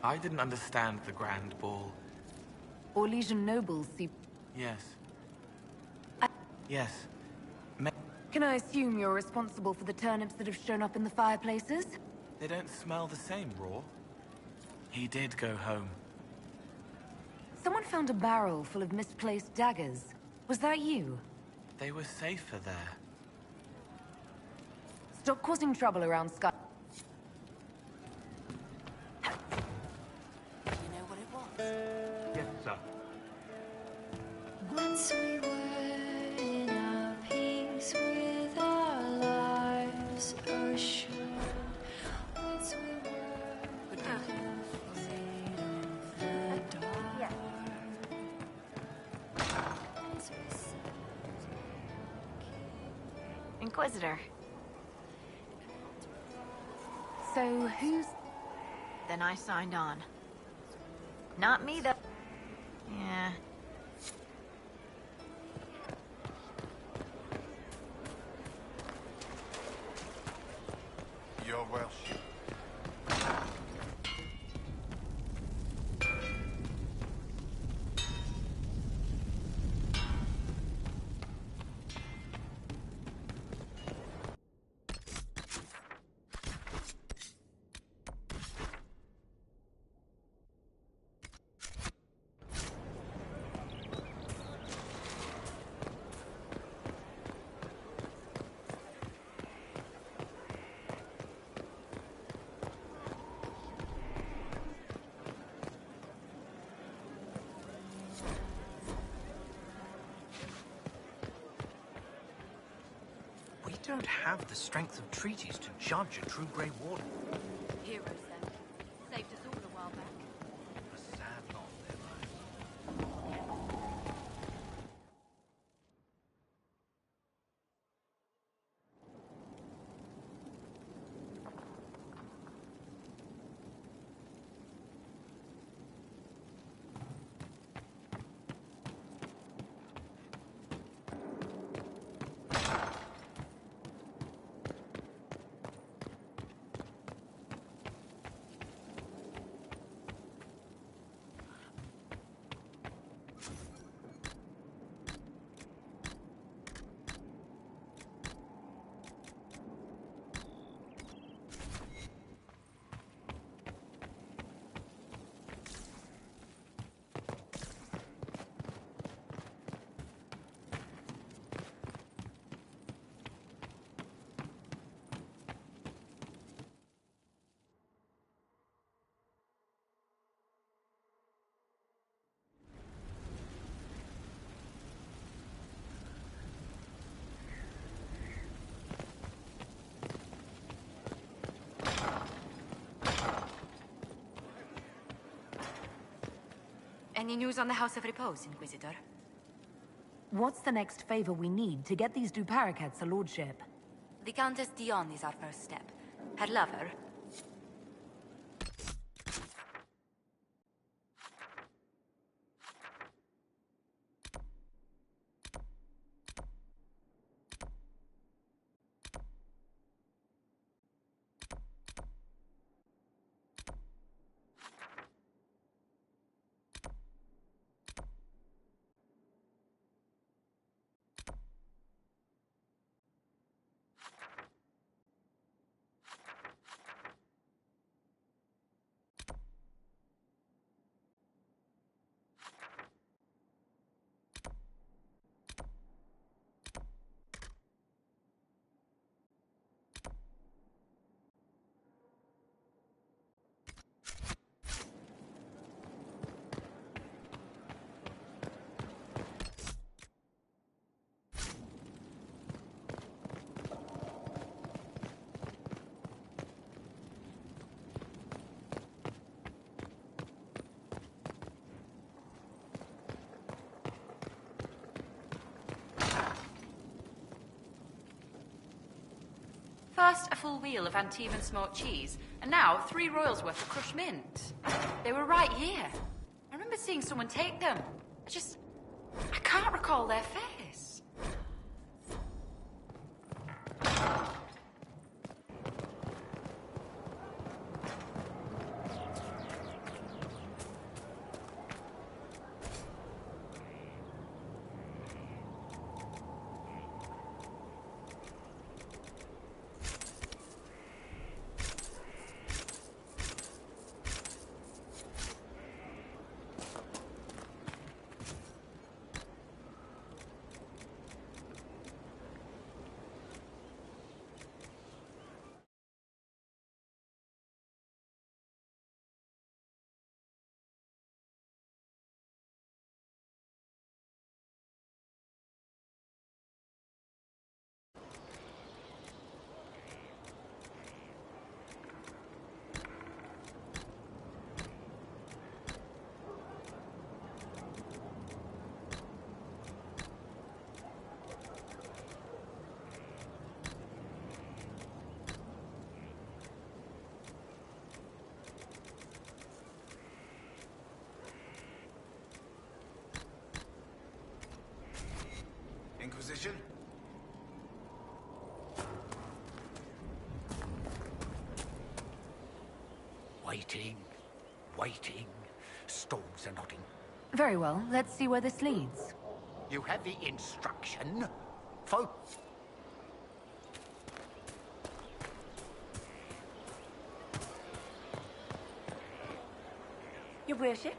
I didn't understand the Grand Ball. Orlesian nobles see... Yes. Yes. Can I assume you're responsible for the turnips that have shown up in the fireplaces? They don't smell the same, Raw. He did go home. Someone found a barrel full of misplaced daggers. Was that you? They were safer there. Stop causing trouble around Sky. You know what it was? Yes, sir. Once we were in a peace with our lives assured. Once we were afraid of the dark. Inquisitor. So, who's... Then I signed on. Not me, though. Yeah. You're Welsh. We don't have the strength of treaties to judge a true Grey Warden. Heroes, then. Saved us all a while back. A sad lot, their lives. Any news on the House of Repose, Inquisitor? What's the next favor we need to get these Duparacats a lordship? The Countess Dion is our first step. Her lover. First, a full wheel of Antivan smoked cheese, and now 3 royals worth of crushed mint. They were right here. I remember seeing someone take them. I can't recall their face. Inquisition? Waiting. Storms are nodding. Very well, let's see where this leads. You have the instruction. Folks. Your worship?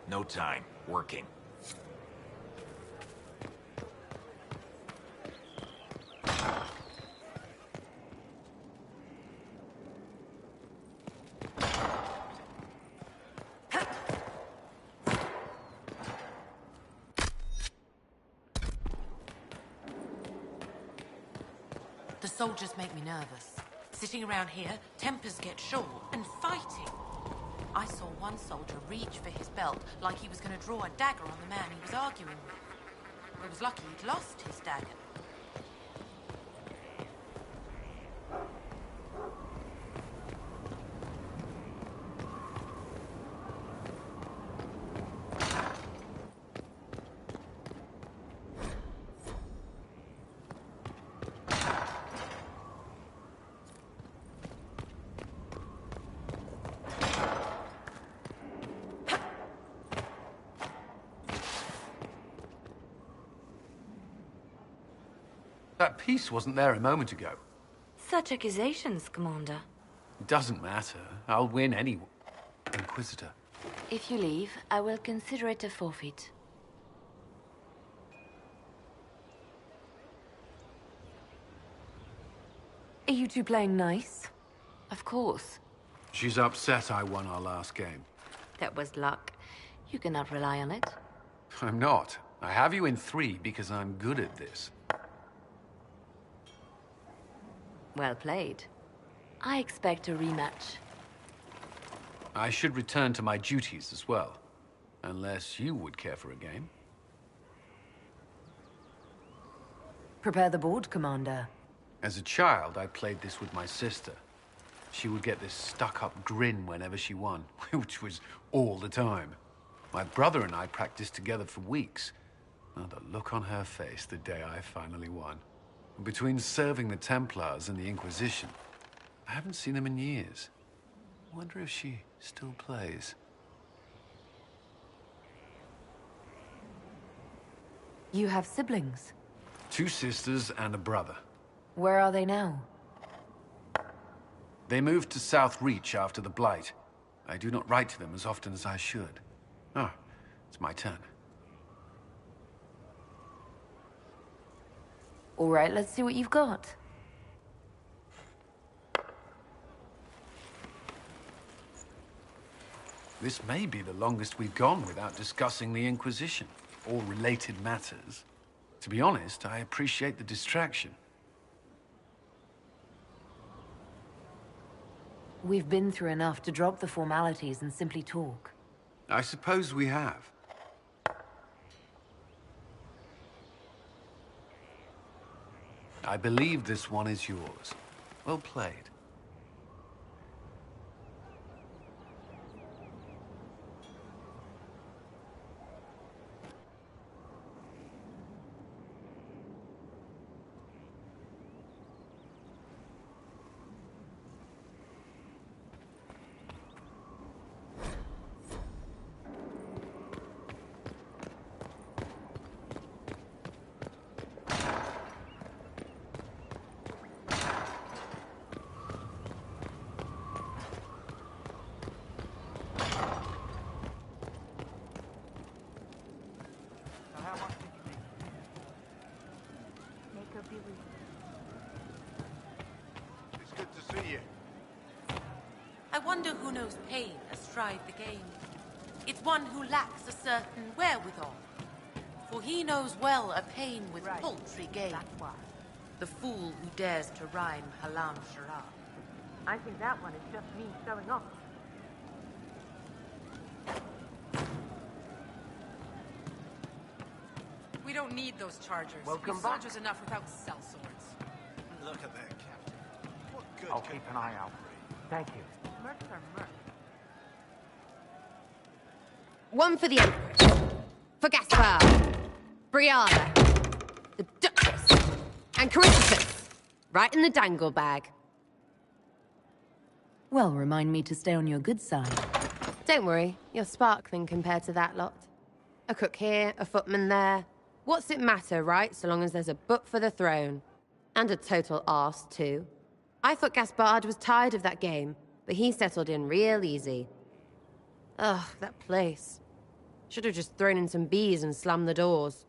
No time. Working. The soldiers make me nervous. Sitting around here, tempers get short, and fighting. I saw one soldier reach for his belt like he was going to draw a dagger on the man he was arguing with. It was lucky he'd lost his dagger. That piece wasn't there a moment ago. Such accusations, Commander. It doesn't matter. I'll win anyway. Inquisitor. If you leave, I will consider it a forfeit. Are you two playing nice? Of course. She's upset I won our last game. That was luck. You cannot rely on it. I'm not. I have you in 3 because I'm good at this. Well played. I expect a rematch. I should return to my duties as well. Unless you would care for a game. Prepare the board, Commander. As a child, I played this with my sister. She would get this stuck-up grin whenever she won, which was all the time. My brother and I practiced together for weeks. Oh, the look on her face the day I finally won. Between serving the Templars and the Inquisition, I haven't seen them in years. I wonder if she still plays. You have siblings? 2 sisters and a brother. Where are they now? They moved to South Reach after the Blight. I do not write to them as often as I should. Oh, it's my turn. All right, let's see what you've got. This may be the longest we've gone without discussing the Inquisition, or related matters. To be honest, I appreciate the distraction. We've been through enough to drop the formalities and simply talk. I suppose we have. I believe this one is yours. Well played. It's good to see you. I wonder who knows pain astride the game. It's one who lacks a certain wherewithal. For he knows well a pain with paltry gain. The fool who dares to rhyme Halam Sharab. I think that one is just me showing off. We don't need those chargers. Welcome We've back. soldiers enough without cell swords. Look at that, Captain. What good I'll can keep an eye out. Thank you. Mercs are mercs. One for the Empress. For Gaspard. Brianna. The Duchess. And Caritas. Right in the dangle bag. Well, remind me to stay on your good side. Don't worry, you're sparkling compared to that lot. A cook here, a footman there. What's it matter, right? So long as there's a butt for the throne. And a total arse, too. I thought Gaspard was tired of that game, but he settled in real easy. Ugh, that place. Should have just thrown in some bees and slammed the doors.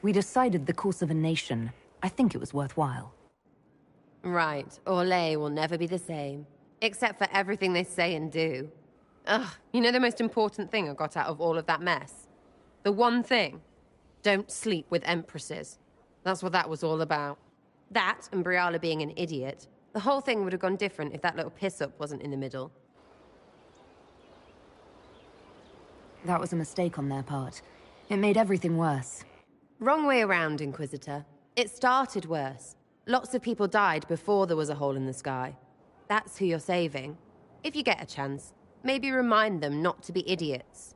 We decided the course of a nation. I think it was worthwhile. Right, Orlais will never be the same. Except for everything they say and do. Ugh, you know the most important thing I got out of all of that mess? The one thing. Don't sleep with empresses. That's what that was all about. That, and Briala being an idiot. The whole thing would have gone different if that little piss-up wasn't in the middle. That was a mistake on their part. It made everything worse. Wrong way around, Inquisitor. It started worse. Lots of people died before there was a hole in the sky. That's who you're saving. If you get a chance, maybe remind them not to be idiots.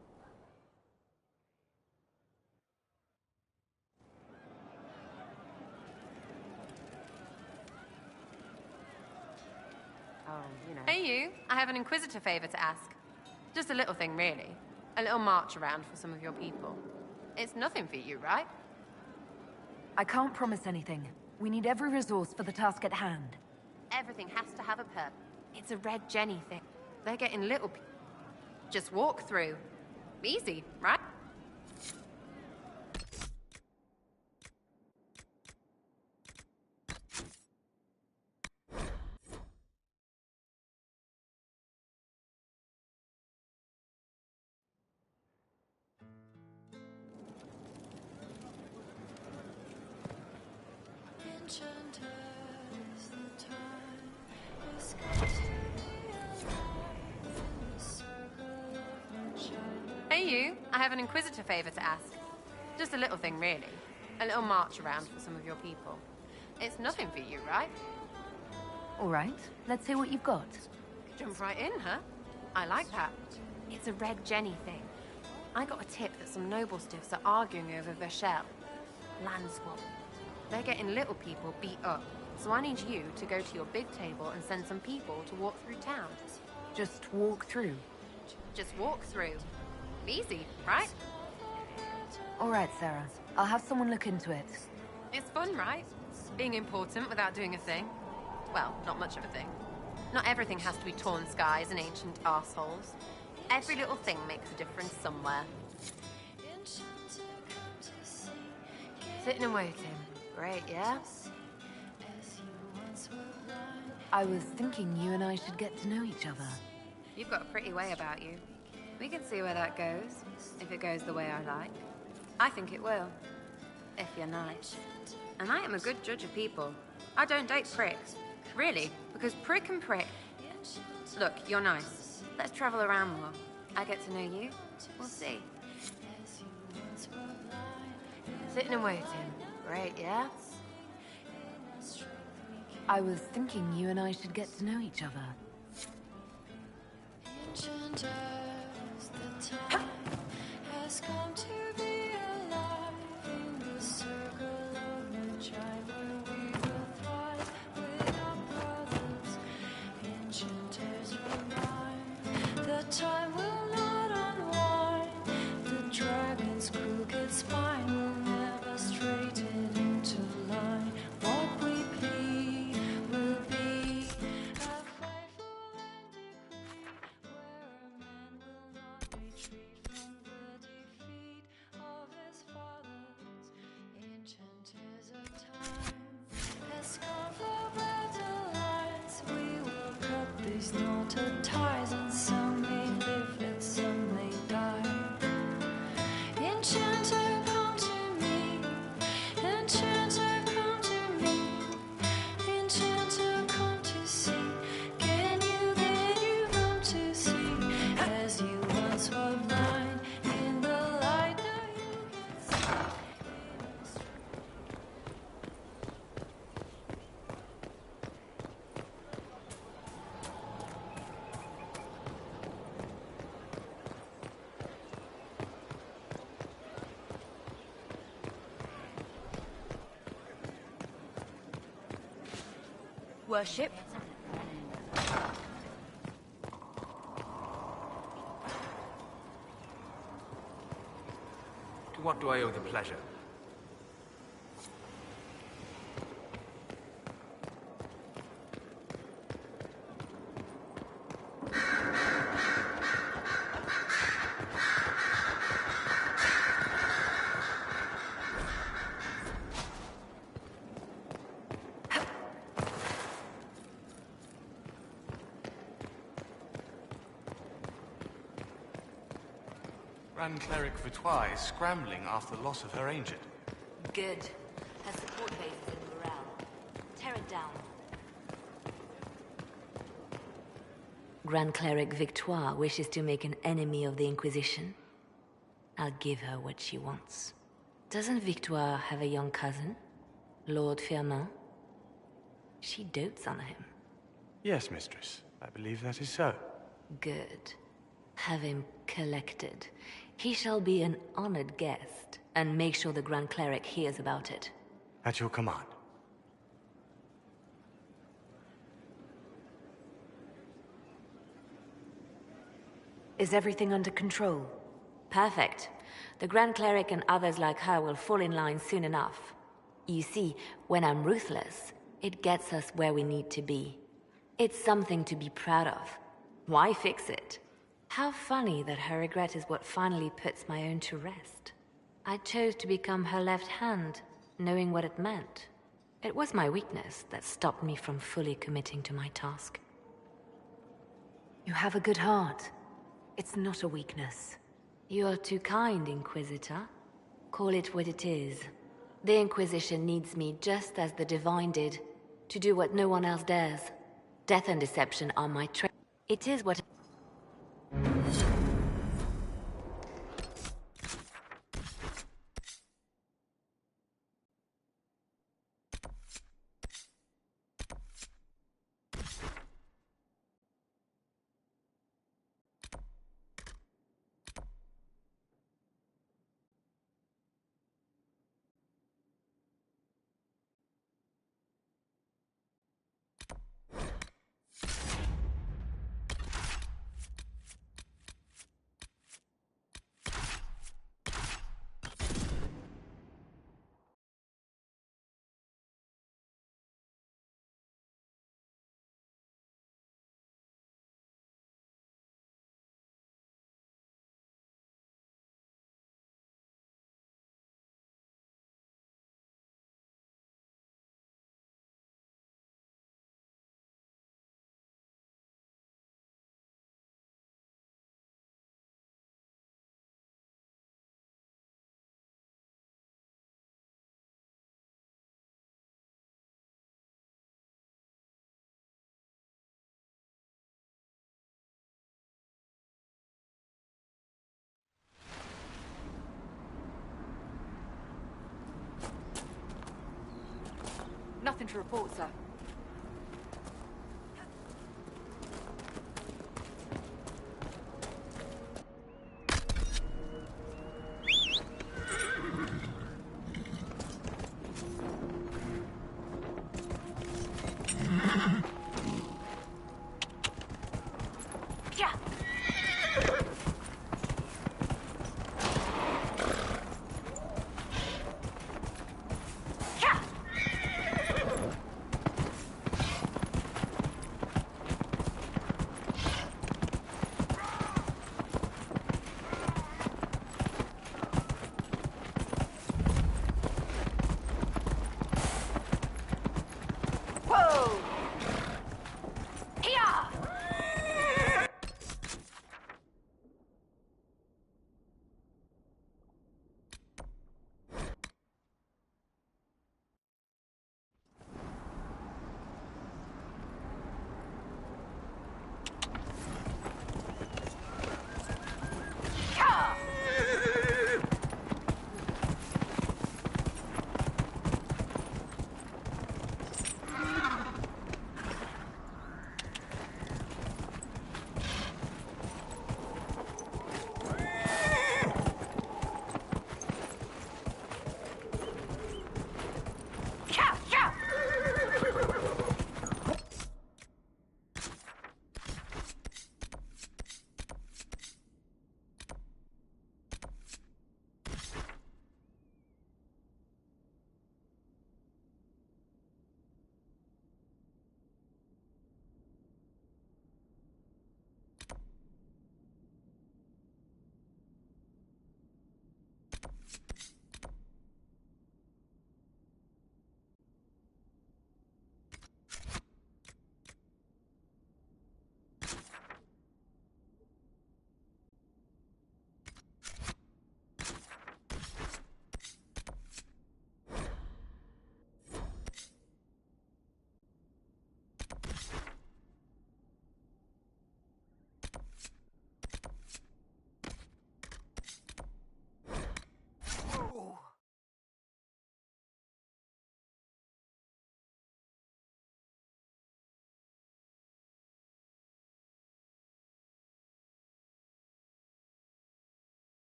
Hey you, I have an Inquisitor favor to ask. Just a little thing, really. A little march around for some of your people. It's nothing for you, right? I can't promise anything. We need every resource for the task at hand. Everything has to have a purpose. It's a Red Jenny thing. They're getting little just walk through. Easy, right? Enchanter. you. I have an Inquisitor favor to ask. Just a little thing, really. A little march around for some of your people. It's nothing for you, right? All right, let's hear what you've got. Jump right in, huh? I like that. It's a Red Jenny thing. I got a tip that some noble stiffs are arguing over Vachel. Land swap. They're getting little people beat up. So I need you to go to your big table and send some people to walk through town. Just walk through. Just walk through. Easy, right? All right, Sarah. I'll have someone look into it. It's fun, right? Being important without doing a thing. Well, not much of a thing. Not everything has to be torn skies and ancient arseholes. Every little thing makes a difference somewhere. Sitting and waiting. Great, yeah? I was thinking you and I should get to know each other. You've got a pretty way about you. We can see where that goes, if it goes the way I like. I think it will, if you're nice. And I am a good judge of people. I don't date pricks. Really, because prick and prick... Look, you're nice. Let's travel around more. I get to know you. We'll see. Sitting and waiting. Great, yeah? I was thinking you and I should get to know each other. Has come to be alive in the circle of the child where we will thrive with our brothers. Enchanters remind the time will not unwind. The dragon's crooked spine will never straighten into line. What we plead will be a frightful and where a man will not retreat from the defeat of his fathers. Enchanters of time has come for better lives. We will cut these knotted ties, and some may live and some may die. Enchanter, come to me. Enchanter, come to me. Enchanter, come to see. Can you come to see? As you once were blind in the light, now you can see. Worship? To what do I owe the pleasure? Grand Cleric Vitois is scrambling after the loss of her ancient. Good. Her support base is in morale. Tear it down. Grand Cleric Victoire wishes to make an enemy of the Inquisition. I'll give her what she wants. Doesn't Victoire have a young cousin? Lord Firmin? She dotes on him. Yes, mistress. I believe that is so. Good. Have him collected. He shall be an honored guest, and make sure the Grand Cleric hears about it. At your command. Is everything under control? Perfect. The Grand Cleric and others like her will fall in line soon enough. You see, when I'm ruthless, it gets us where we need to be. It's something to be proud of. Why fix it? How funny that her regret is what finally puts my own to rest. I chose to become her left hand, knowing what it meant. It was my weakness that stopped me from fully committing to my task. You have a good heart. It's not a weakness. You are too kind, Inquisitor. Call it what it is. The Inquisition needs me just as the Divine did, to do what no one else dares. Death and deception are my trade. It is what... to report, sir.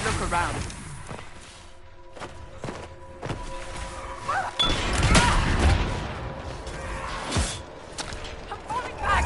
Look around. I'm falling back!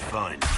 find.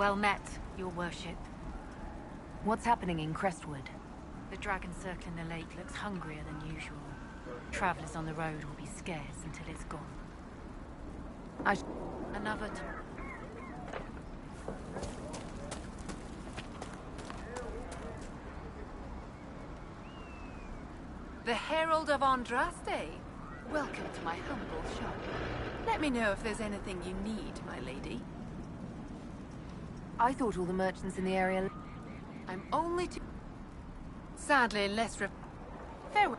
Well met, your worship. What's happening in Crestwood? The dragon circling the lake looks hungrier than usual. Travelers on the road will be scarce until it's gone. Another The Herald of Andraste. Welcome to my humble shop. Let me know if there's anything you need, my lady. I thought all the merchants in the area... I'm only too... Sadly, Farewell.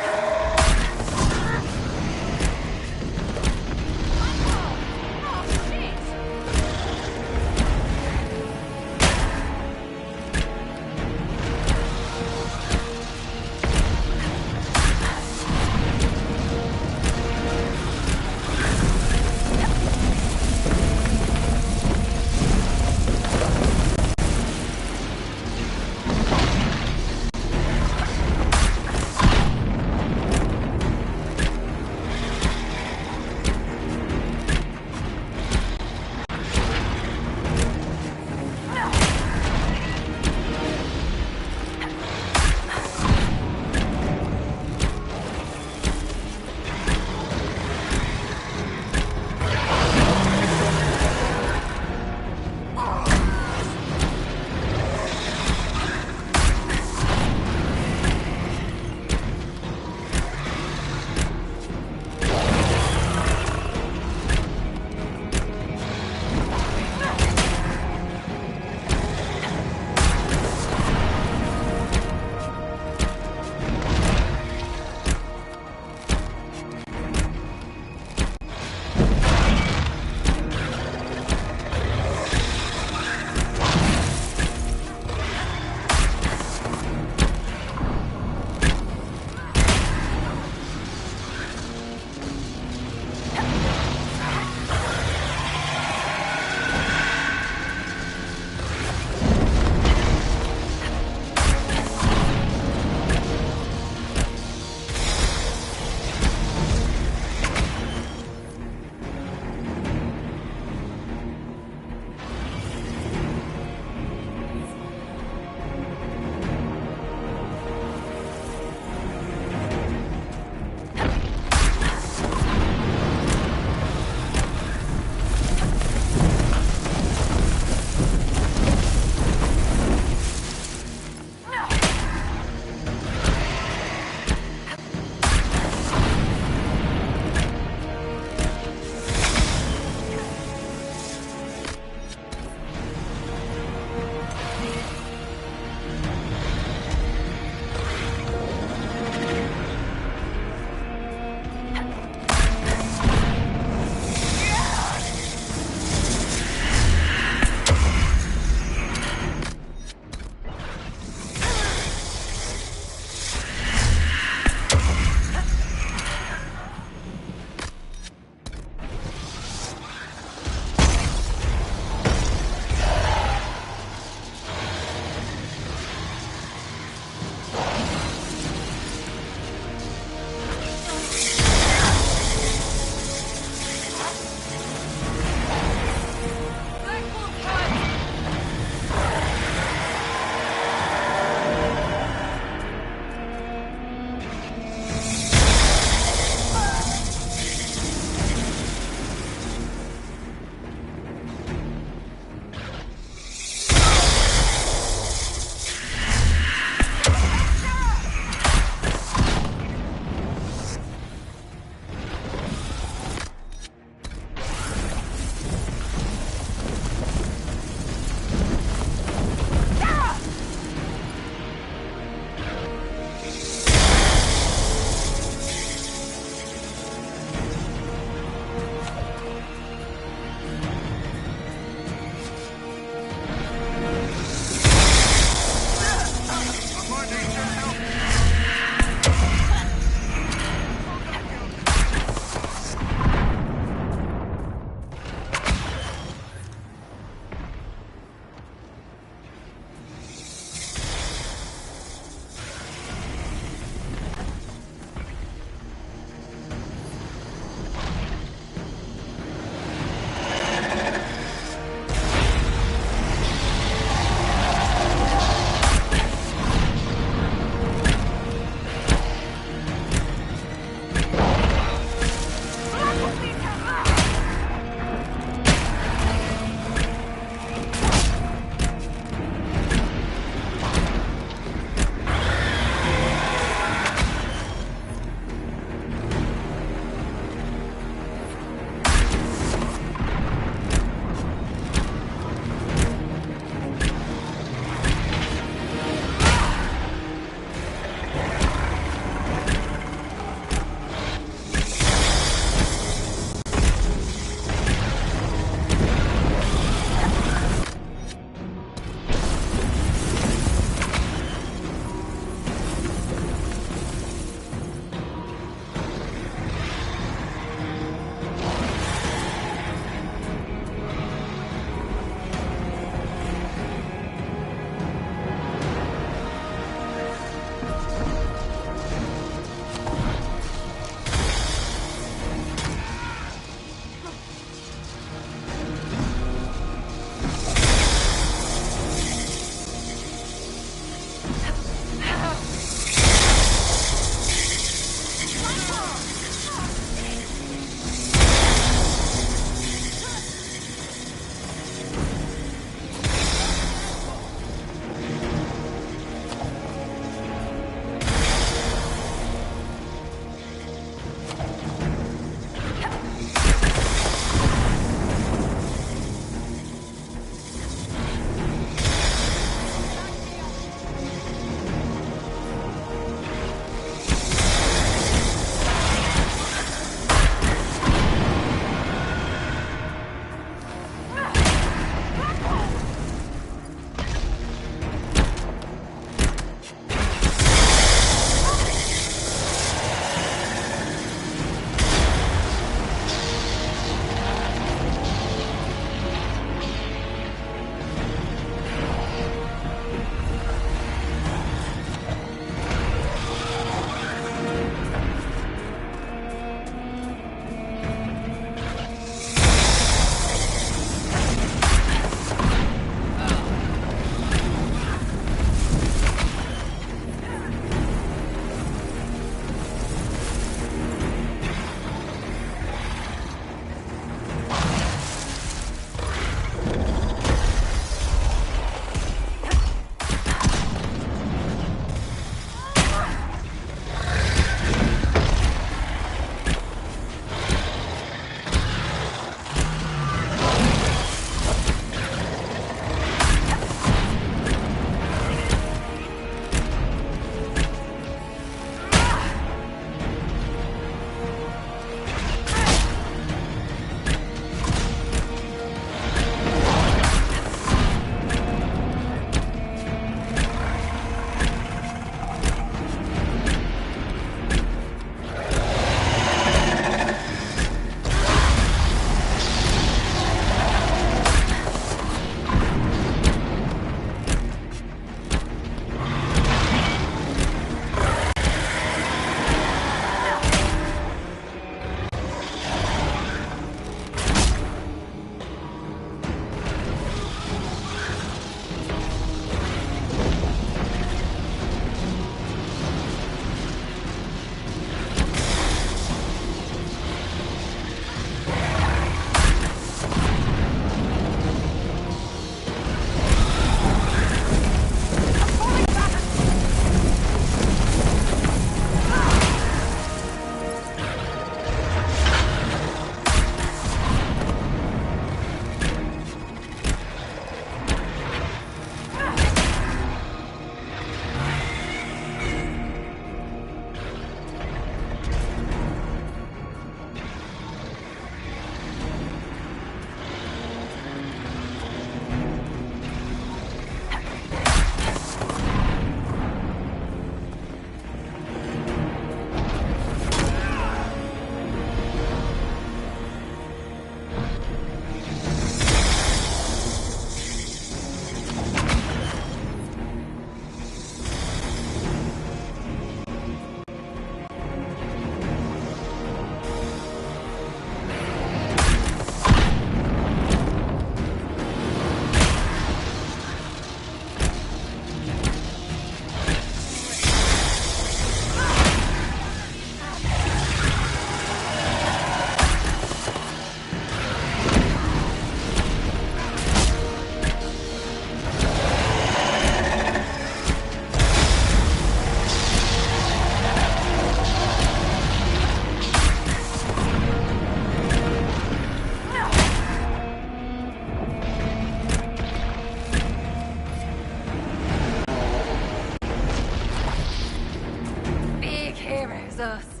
Jesus.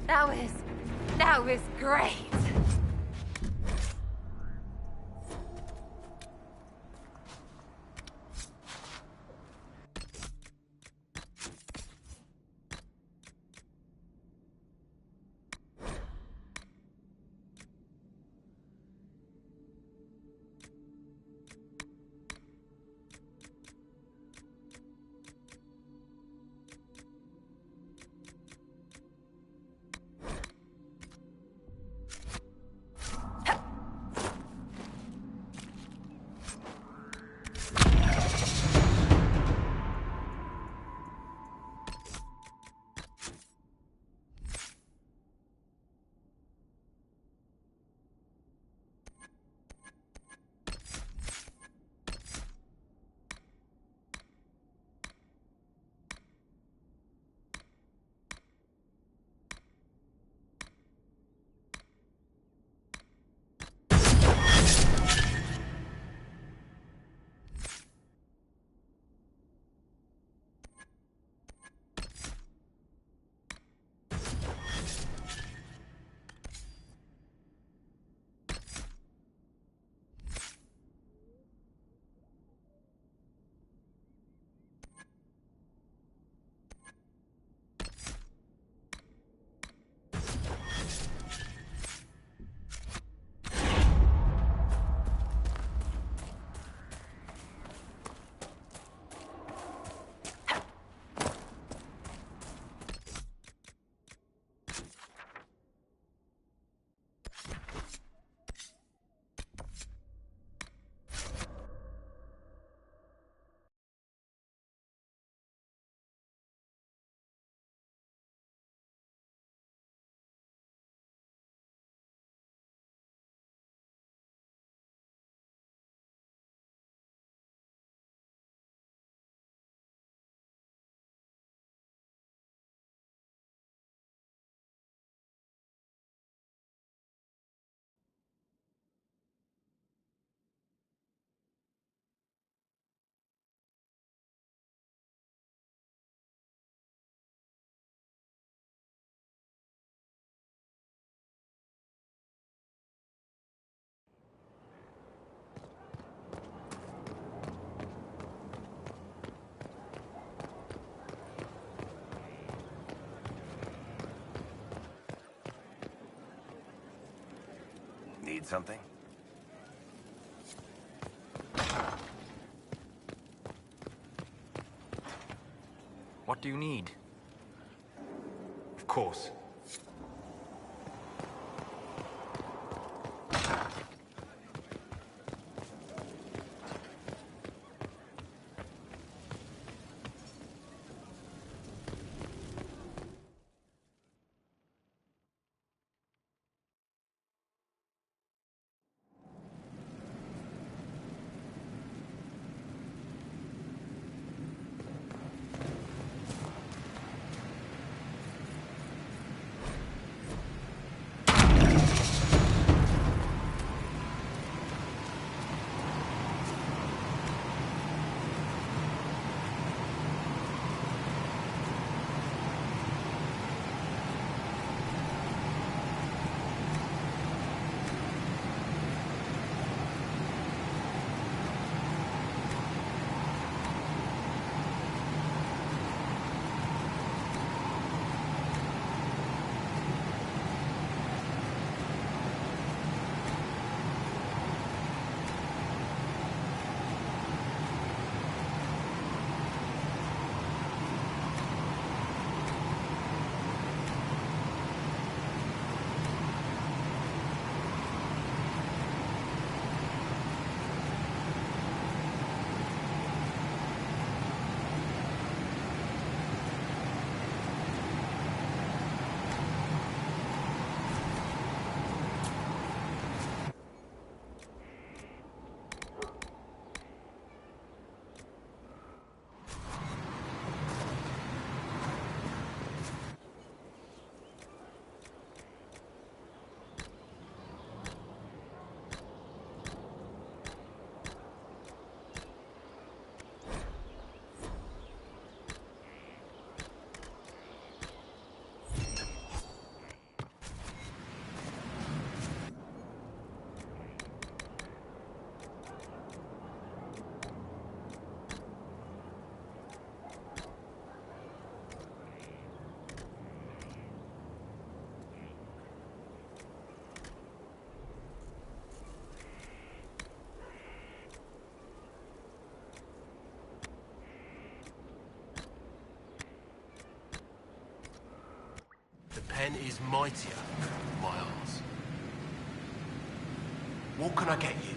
That was great. Need something? What do you need? Of course. pen is mightier than my arse. What can I get you?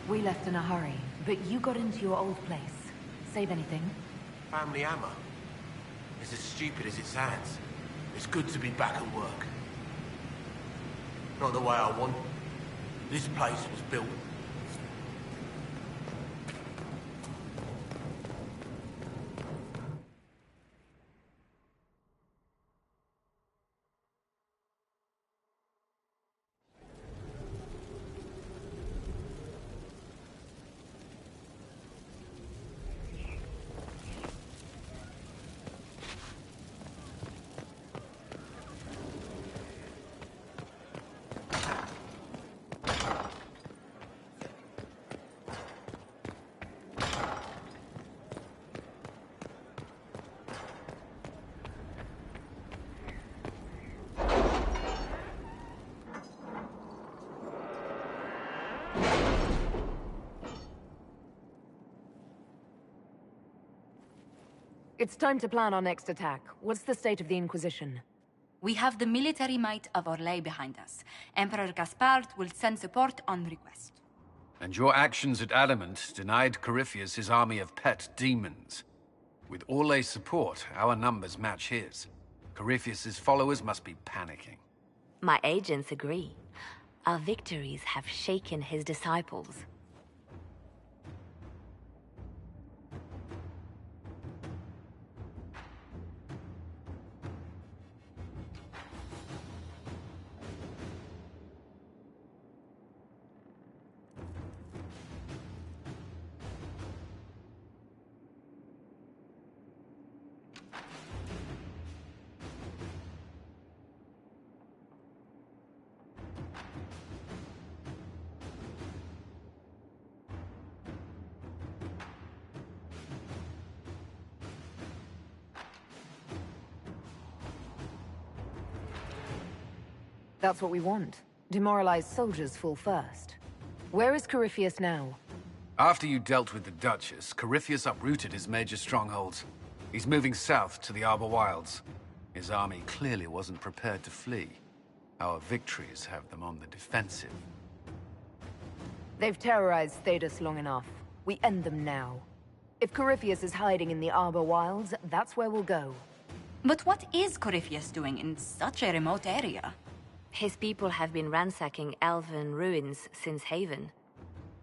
We left in a hurry, but you got into your old place. Save anything? Family hammer. It's as stupid as it sounds. It's good to be back at work. Not the way I want. This place was built. It's time to plan our next attack. What's the state of the Inquisition? We have the military might of Orlais behind us. Emperor Gaspard will send support on request. And your actions at Adamant denied Corypheus his army of pet demons. With Orlais' support, our numbers match his. Corypheus' followers must be panicking. My agents agree. Our victories have shaken his disciples. That's what we want. Demoralized soldiers fall first. Where is Corypheus now? After you dealt with the Duchess, Corypheus uprooted his major strongholds. He's moving south to the Arbor Wilds. His army clearly wasn't prepared to flee. Our victories have them on the defensive. They've terrorized Thedas long enough. We end them now. If Corypheus is hiding in the Arbor Wilds, that's where we'll go. But what is Corypheus doing in such a remote area? His people have been ransacking elven ruins since Haven.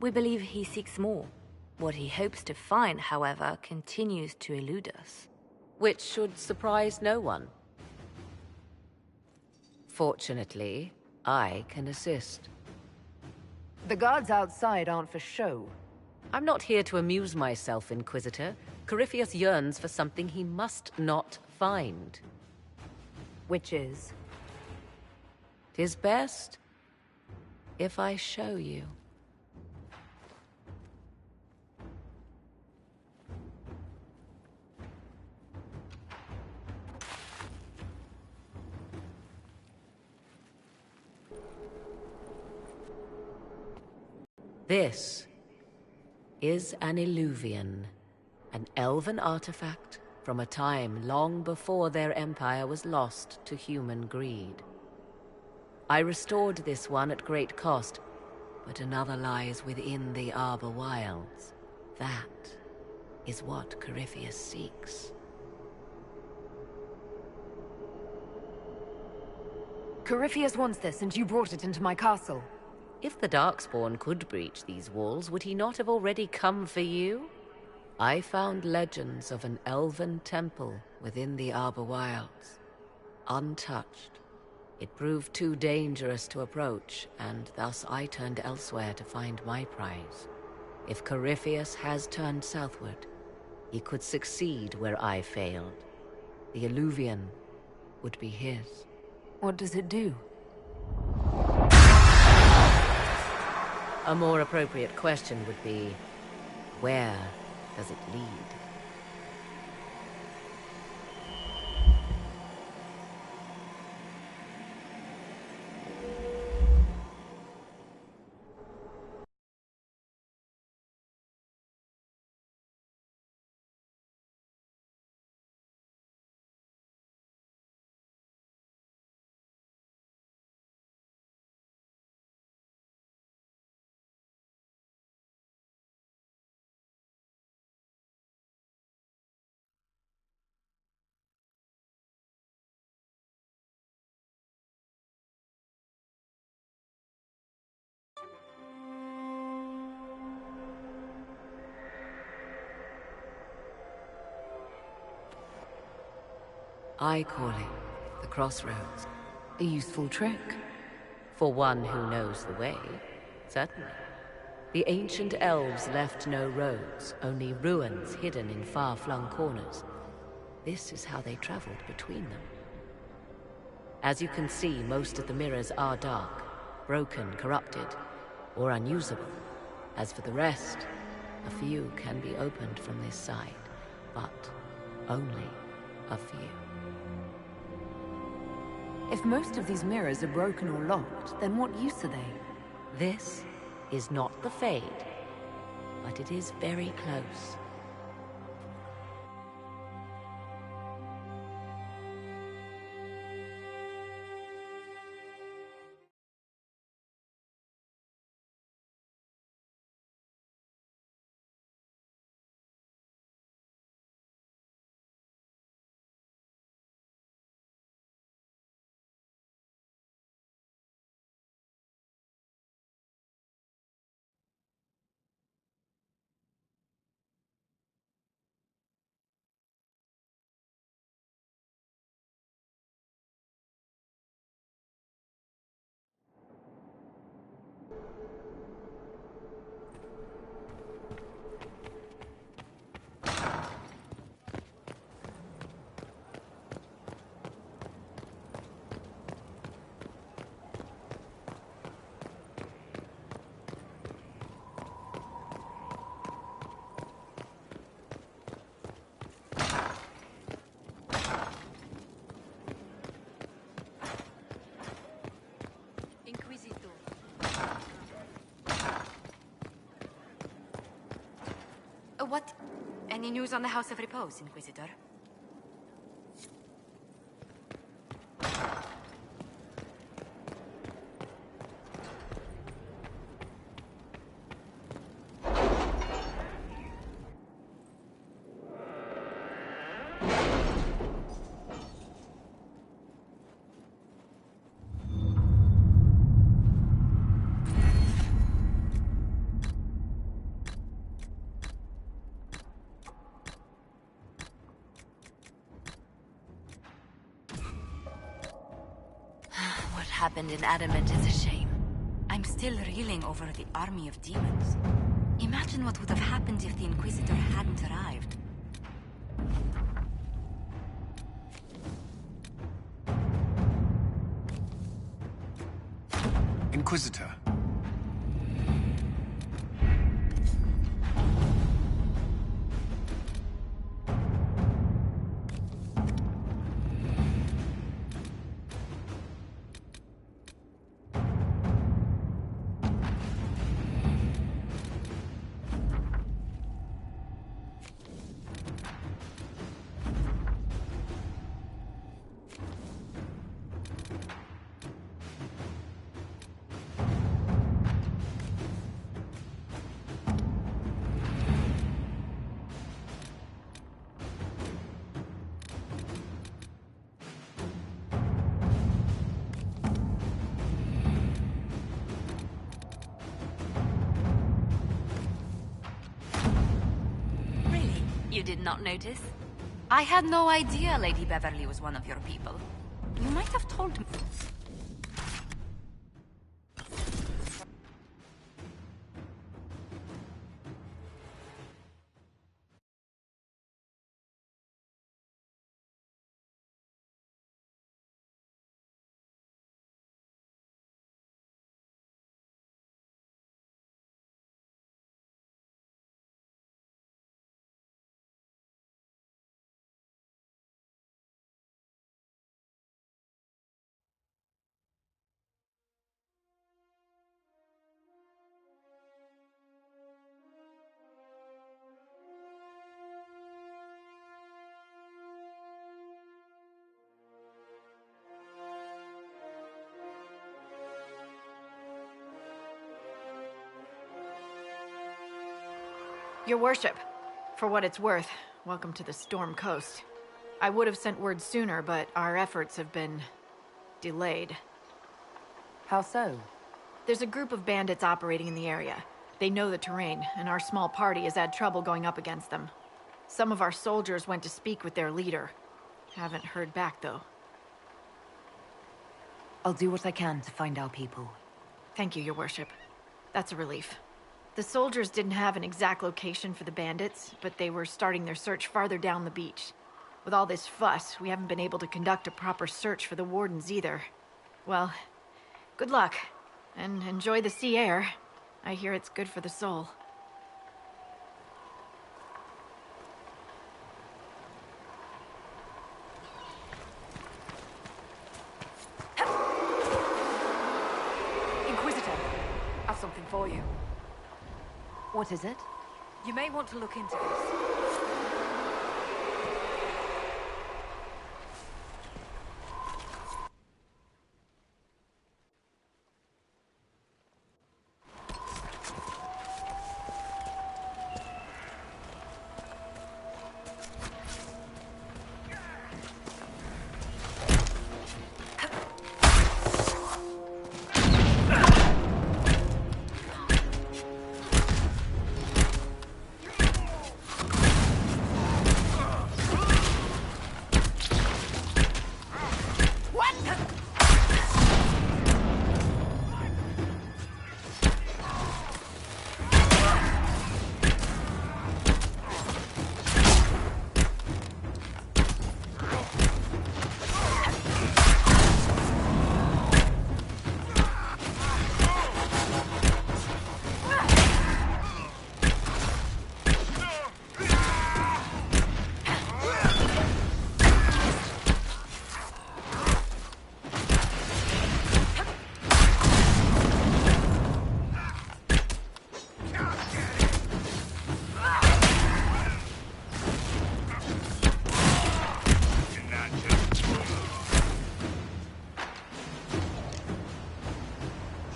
We believe he seeks more. What he hopes to find, however, continues to elude us. Which should surprise no one. Fortunately, I can assist. The guards outside aren't for show. I'm not here to amuse myself, Inquisitor. Corypheus yearns for something he must not find. Which is? 'Tis best if I show you. This is an Illuvian, an elven artifact from a time long before their empire was lost to human greed. I restored this one at great cost, but another lies within the Arbor Wilds. That is what Corypheus seeks. Corypheus wants this, and you brought it into my castle. If the Darkspawn could breach these walls, would he not have already come for you? I found legends of an elven temple within the Arbor Wilds, untouched. It proved too dangerous to approach, and thus I turned elsewhere to find my prize. If Corypheus has turned southward, he could succeed where I failed. The Illuvian would be his. What does it do? A more appropriate question would be, where does it lead? I call it the crossroads. A useful trick. For one who knows the way, certainly. The ancient elves left no roads, only ruins hidden in far-flung corners. This is how they traveled between them. As you can see, most of the mirrors are dark, broken, corrupted, or unusable. As for the rest, a few can be opened from this side, but only a few. If most of these mirrors are broken or locked, then what use are they? This is not the Fade, but it is very close. What? Any news on the House of Repose, Inquisitor? What happened in Adamant is a shame. I'm still reeling over the army of demons. Imagine what would have happened if the Inquisitor hadn't arrived. Inquisitor. You did not notice? I had no idea Lady Beverly was one of your people. You might have told me. Your worship, for what it's worth, welcome to the Storm Coast. I would have sent word sooner, but our efforts have been delayed. How so? There's a group of bandits operating in the area. They know the terrain, and our small party has had trouble going up against them. Some of our soldiers went to speak with their leader. Haven't heard back, though. I'll do what I can to find our people. Thank you, Your Worship. That's a relief. The soldiers didn't have an exact location for the bandits, but they were starting their search farther down the beach. With all this fuss, we haven't been able to conduct a proper search for the wardens either. Well, good luck, and enjoy the sea air. I hear it's good for the soul. Inquisitor, I've something for you. What is it? You may want to look into this.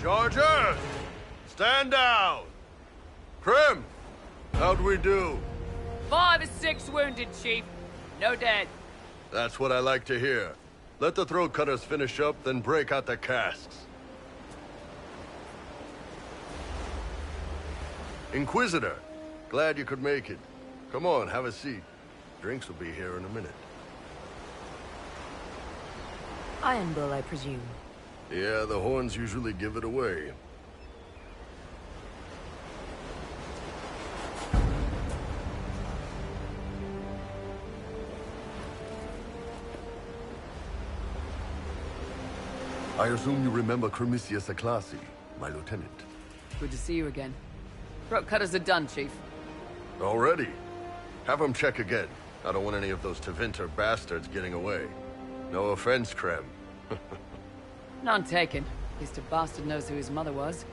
Charger! Stand down! Krim! How'd we do? 5 or 6 wounded, Chief. No dead. That's what I like to hear. Let the throat cutters finish up, then break out the casks. Inquisitor, glad you could make it. Come on, have a seat. Drinks will be here in a minute. Iron Bull, I presume. Yeah, the horns usually give it away. I assume you remember Cremisius Aclassi, my lieutenant. Good to see you again. Throat cutters are done, Chief. Already? Have them check again. I don't want any of those Tevinter bastards getting away. No offense, Krem. None taken. At least a bastard knows who his mother was.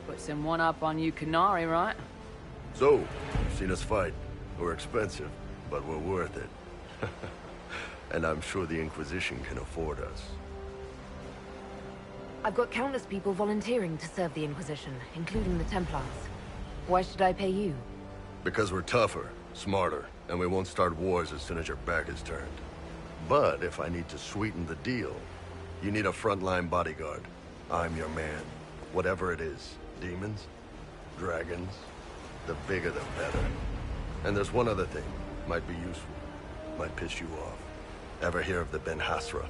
Puts him one up on you Canary, right? So, you've seen us fight. We're expensive, but we're worth it. And I'm sure the Inquisition can afford us. I've got countless people volunteering to serve the Inquisition, including the Templars. Why should I pay you? Because we're tougher, smarter, and we won't start wars as soon as your back is turned. But if I need to sweeten the deal, you need a frontline bodyguard. I'm your man. Whatever it is. Demons? Dragons? The bigger the better. And there's one other thing. Might be useful. Might piss you off. Ever hear of the Ben Hasra?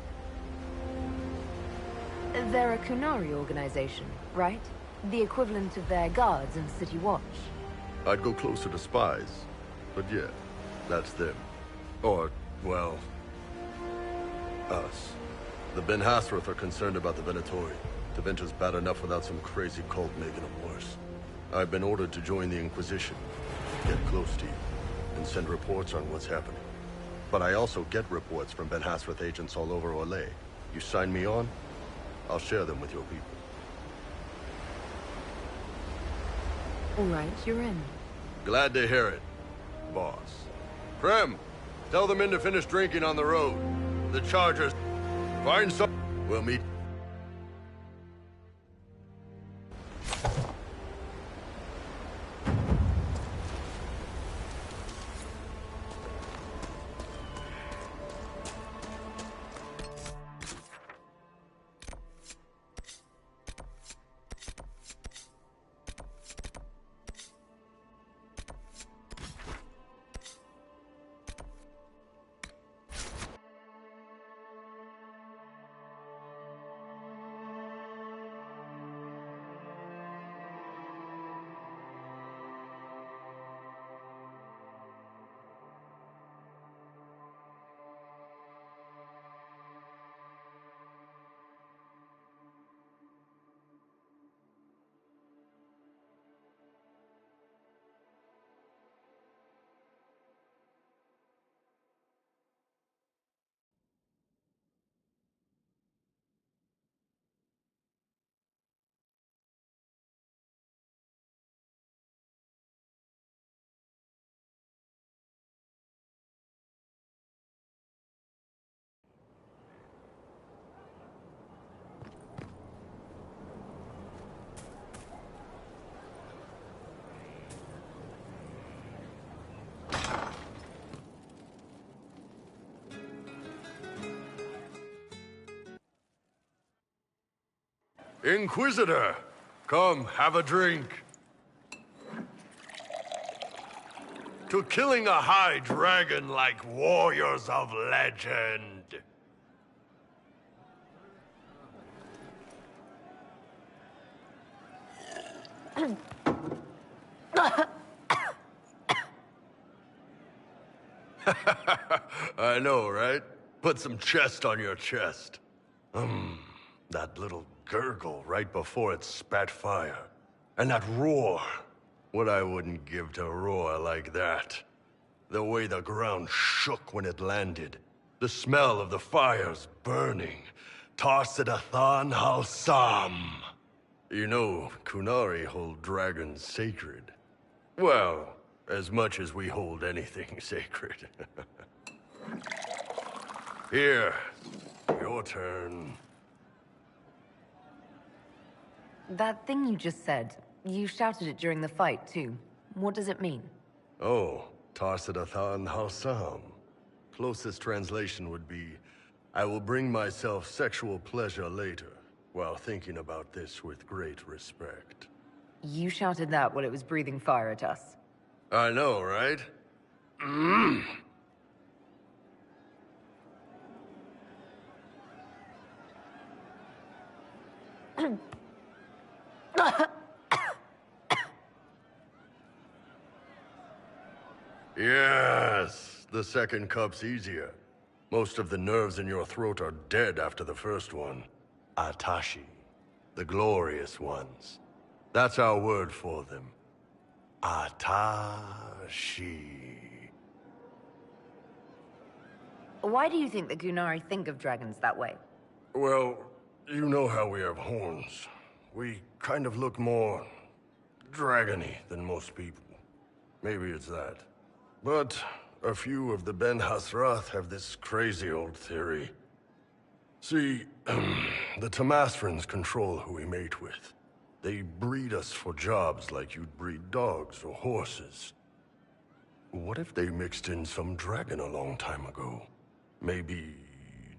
They're a Kunari organization, right? The equivalent of their guards and City Watch. I'd go closer to spies. But yeah, that's them. Or, well, us. The Ben Hasrath are concerned about the Venatori. Tevinter's bad enough without some crazy cult making them worse. I've been ordered to join the Inquisition, get close to you, and send reports on what's happening. But I also get reports from Ben Hasrath agents all over Orlais. You sign me on, I'll share them with your people. All right, you're in. Glad to hear it, boss. Krem, tell the men to finish drinking on the road. The Chargers, find some... We'll meet... Inquisitor, come, have a drink. To killing a high dragon like warriors of legend. I know, right? Put some chest on your chest. That little gurgle right before it spat fire. And that roar. What I wouldn't give to roar like that. The way the ground shook when it landed. The smell of the fires burning. Tarsidathan Halsam. You know, Kunari hold dragons sacred. Well, as much as we hold anything sacred. Here, your turn. That thing you just said, you shouted it during the fight, too. What does it mean? Oh, Tarsidathan Halsam. Closest translation would be, I will bring myself sexual pleasure later, while thinking about this with great respect. You shouted that while it was breathing fire at us. I know, right? Yes, the second cup's easier. Most of the nerves in your throat are dead after the first one. Atashi, the glorious ones. That's our word for them. Atashi. Why do you think the Gunari think of dragons that way? Well, you know how we have horns. We kind of look more dragony than most people. Maybe it's that. But a few of the Ben Hasrath have this crazy old theory. See, the Tamasrans control who we mate with. They breed us for jobs like you'd breed dogs or horses. What if they mixed in some dragon a long time ago? Maybe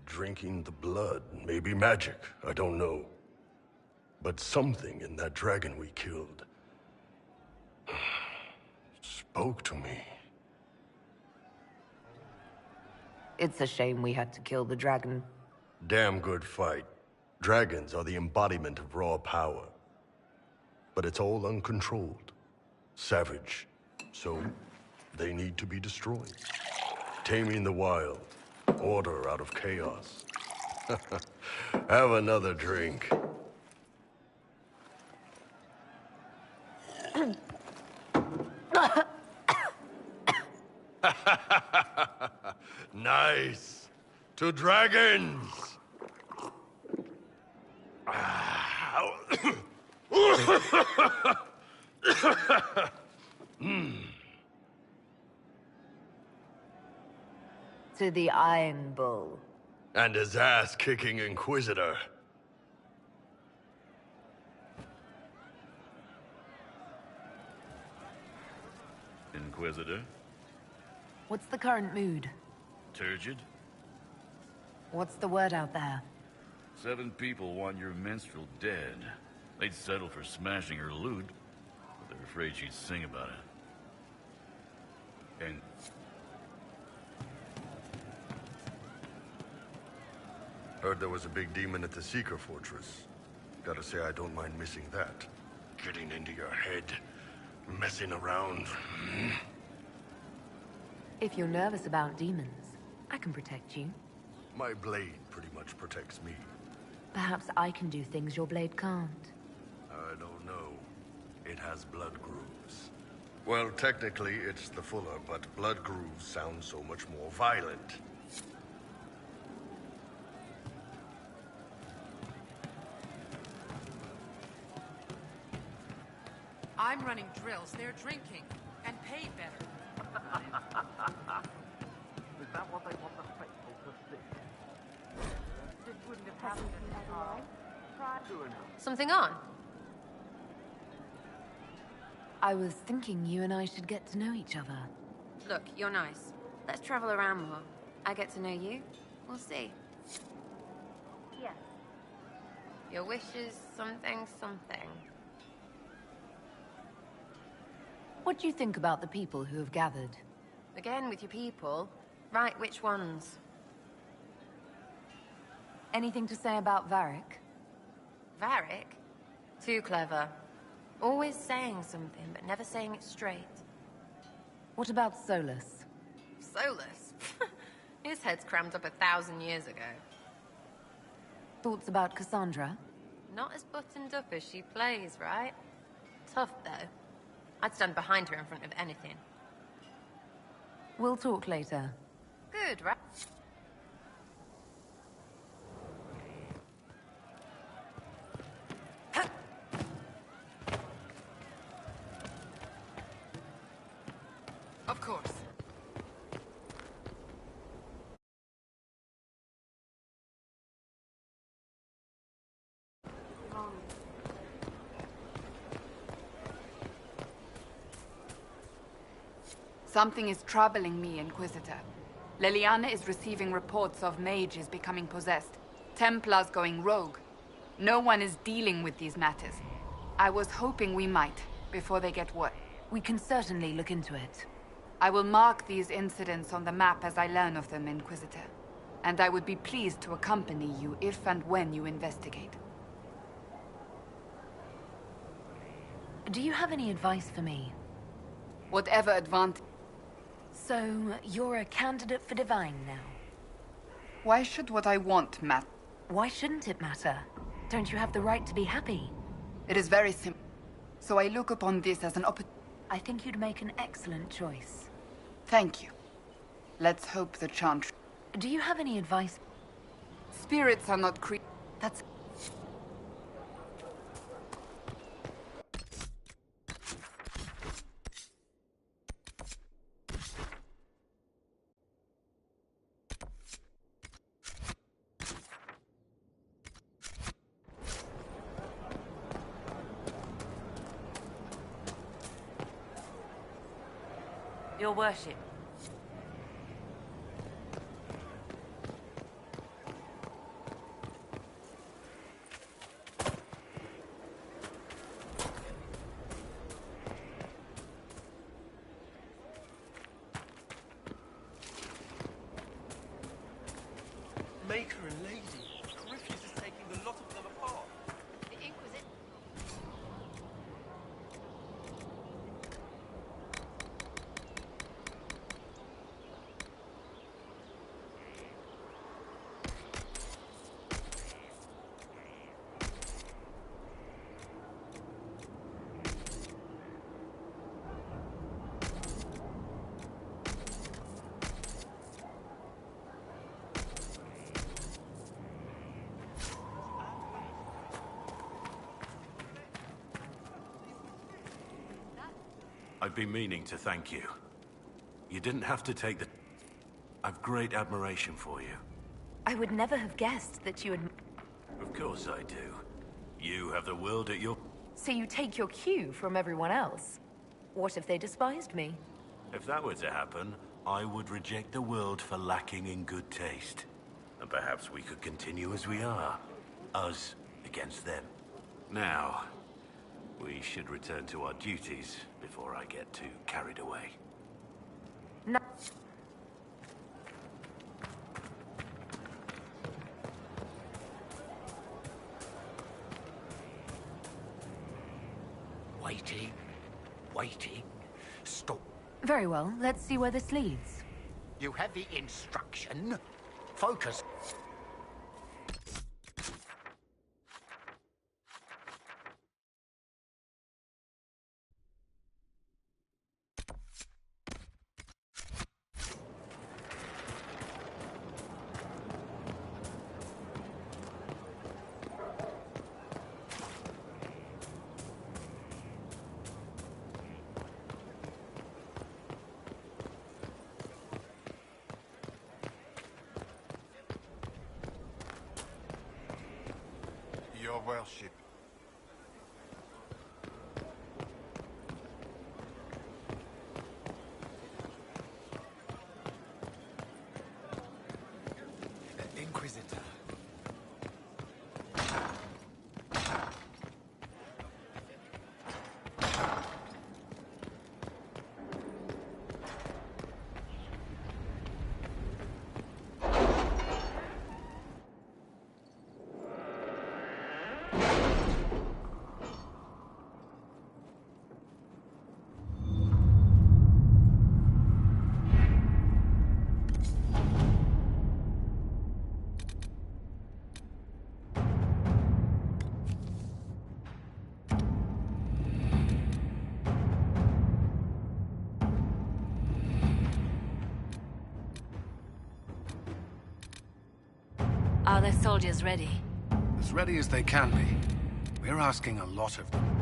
drinking the blood, maybe magic, I don't know. But something in that dragon we killed spoke to me. It's a shame we had to kill the dragon. Damn good fight. Dragons are the embodiment of raw power. But it's all uncontrolled. Savage. So, they need to be destroyed. Taming the wild. Order out of chaos. Have another drink. Nice. To dragons. To the Iron Bull. And his ass-kicking Inquisitor. Inquisitor? What's the current mood? Turgid? What's the word out there? 7 people want your minstrel dead. They'd settle for smashing her lute, but they're afraid she'd sing about it. And... Heard there was a big demon at the Seeker Fortress. Gotta say, I don't mind missing that. Getting into your head, messing around. If you're nervous about demons, I can protect you. My blade pretty much protects me. Perhaps I can do things your blade can't. I don't know. It has blood grooves. Well, technically, it's the fuller, but blood grooves sound so much more violent. I'm running drills, they're drinking, and paid better. Is that what they want the faithful to see? This wouldn't have happened Something on? I was thinking you and I should get to know each other. Look, you're nice. Let's travel around more. I get to know you. We'll see. Yes. Your wish is something, something. What do you think about the people who have gathered? Again with your people. Right, which ones? Anything to say about Varric? Varric? Too clever. Always saying something, but never saying it straight. What about Solus? Solus? His head's crammed up 1,000 years ago. Thoughts about Cassandra? Not as buttoned up as she plays, right? Tough, though. I'd stand behind her in front of anything. We'll talk later. Good, right? Of course. Something is troubling me, Inquisitor. Leliana is receiving reports of mages becoming possessed, Templars going rogue. No one is dealing with these matters. I was hoping we might, before they get worse. We can certainly look into it. I will mark these incidents on the map as I learn of them, Inquisitor. And I would be pleased to accompany you if and when you investigate. Do you have any advice for me? Whatever advantage... So, you're a candidate for Divine now? Why should what I want matter? Why shouldn't it matter? Don't you have the right to be happy? It is very simple. So I look upon this as an opportunity. I think you'd make an excellent choice. Thank you. Let's hope the chant... Do you have any advice? Spirits are not That's... Your worship. Maker and lady. Corypheus is taking the lot of them apart. The Inquisition. I've been meaning to thank you. You didn't have to take the... I've great admiration for you. I would never have guessed that you would... Of course I do. You have the world at your... So you take your cue from everyone else? What if they despised me? If that were to happen, I would reject the world for lacking in good taste. And perhaps we could continue as we are. Us against them. Now, we should return to our duties before I get too carried away. No. Waiting. Waiting. Stop. Very well, let's see where this leads. You have the instruction. Focus. Your worship. Inquisitor. Are the soldiers ready? As ready as they can be. We're asking a lot of them.